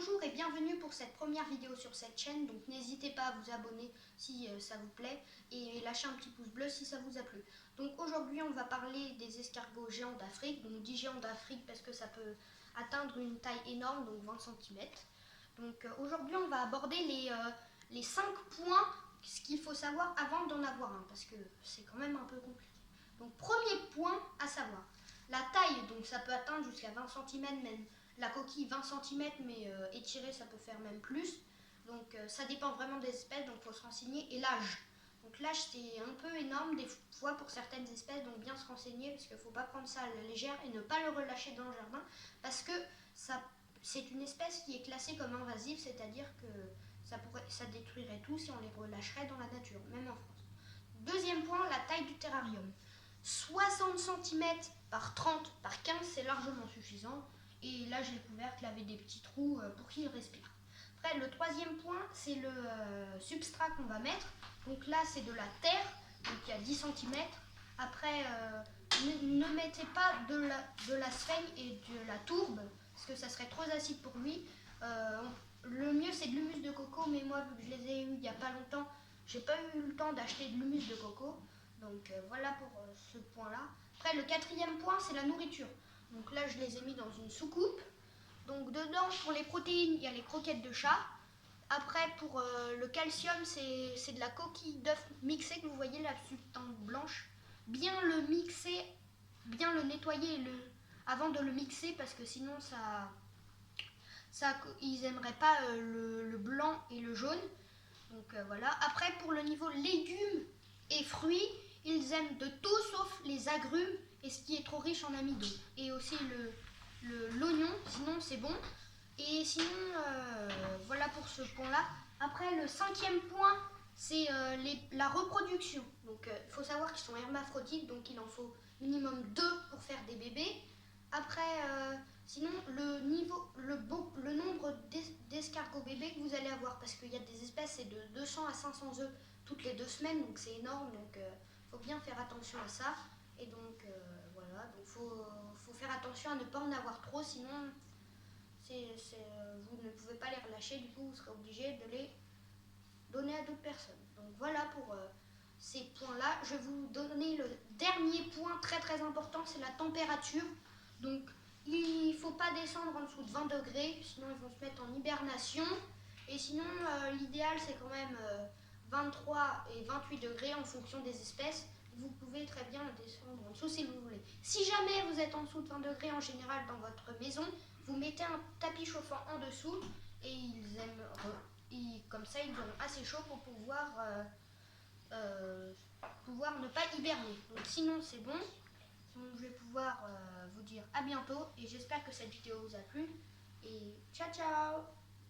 Bonjour et bienvenue pour cette première vidéo sur cette chaîne, donc n'hésitez pas à vous abonner si ça vous plaît et lâcher un petit pouce bleu si ça vous a plu. Donc aujourd'hui on va parler des escargots géants d'Afrique, donc 10 géants d'Afrique parce que ça peut atteindre une taille énorme, donc 20 cm. Donc aujourd'hui on va aborder les 5 points, ce qu'il faut savoir avant d'en avoir un, parce que c'est quand même un peu compliqué. Donc premier point à savoir, la taille, donc ça peut atteindre jusqu'à 20 cm même. La coquille 20 cm, mais étirée ça peut faire même plus. Donc ça dépend vraiment des espèces, donc il faut se renseigner. Et l'âge. Donc l'âge c'est un peu énorme des fois pour certaines espèces, donc bien se renseigner parce qu'il ne faut pas prendre ça à la légère et ne pas le relâcher dans le jardin parce que c'est une espèce qui est classée comme invasive, c'est-à-dire que ça détruirait tout si on les relâcherait dans la nature, même en France. Deuxième point, la taille du terrarium. 60 cm par 30 par 15, c'est largement suffisant. Et là, j'ai le couvercle avec des petits trous pour qu'il respire. Après, le troisième point, c'est le substrat qu'on va mettre. Donc là, c'est de la terre, donc il y a 10 cm. Après, ne mettez pas de la sphaigne et de la tourbe, parce que ça serait trop acide pour lui. Le mieux, c'est de l'humus de coco, mais moi, vu que je les ai eus il n'y a pas longtemps, j'ai pas eu le temps d'acheter de l'humus de coco. Donc voilà pour ce point-là. Après, le quatrième point, c'est la nourriture. Donc là, je les ai mis dans une soucoupe. Donc dedans, pour les protéines, il y a les croquettes de chat. Après, pour le calcium, c'est de la coquille d'œuf mixée, que vous voyez la substance blanche. Bien le mixer, bien le nettoyer avant de le mixer, parce que sinon, ils n'aimeraient pas le blanc et le jaune. Donc voilà. Après, pour le niveau légumes et fruits, ils aiment de tout sauf les agrumes et ce qui est trop riche en amidon. Et aussi l'oignon, sinon c'est bon. Et sinon, voilà pour ce point-là. Après, le cinquième point, c'est la reproduction. Donc il faut savoir qu'ils sont hermaphrodites, donc il en faut minimum 2 pour faire des bébés. Après, sinon, le nombre d'escargots bébés que vous allez avoir, parce qu'il y a des espèces, c'est de 200 à 500 œufs toutes les 2 semaines, donc c'est énorme, donc faut bien faire attention à ça. Et donc voilà, donc faut faire attention à ne pas en avoir trop, sinon vous ne pouvez pas les relâcher, du coup vous serez obligé de les donner à d'autres personnes. Donc voilà pour ces points-là. Je vais vous donner le dernier point très très important, c'est la température. Donc il ne faut pas descendre en dessous de 20 degrés, sinon ils vont se mettre en hibernation. Et sinon l'idéal c'est quand même 23 et 28 degrés en fonction des espèces. Vous pouvez très bien le descendre en dessous si vous voulez. Si jamais vous êtes en dessous de 20 degrés en général dans votre maison, vous mettez un tapis chauffant en dessous et comme ça ils auront assez chaud pour pouvoir ne pas hiberner. Donc sinon c'est bon. Donc, je vais pouvoir vous dire à bientôt et j'espère que cette vidéo vous a plu. Et ciao ciao.